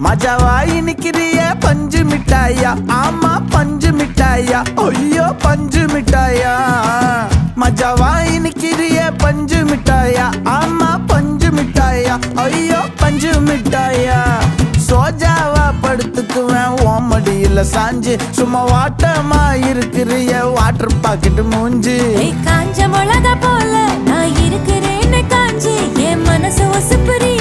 மஜாவாய் நிக்கிறிய பஞ்சு மிட்டாயா, ஆமா பஞ்சு மிட்டாயா, ஐயோ பஞ்சு மிட்டாயா. மஜாவாய் நிக்கிறிய பஞ்சு மிட்டாயா, ஆமா பஞ்சு மிட்டாயா, ஐயோ பஞ்சு மிட்டாயா. சோஜாவா படுத்துக்குவேன் ஓமடியில சாஞ்சு, சும்மா வாட்டமா இருக்கிறிய வாட்டர் பாக்கெட் மூஞ்சி. காஞ்ச மிளகா போல நான் இருக்கிறேன்னு காஞ்சி என் மனசு ஒசுப்புறி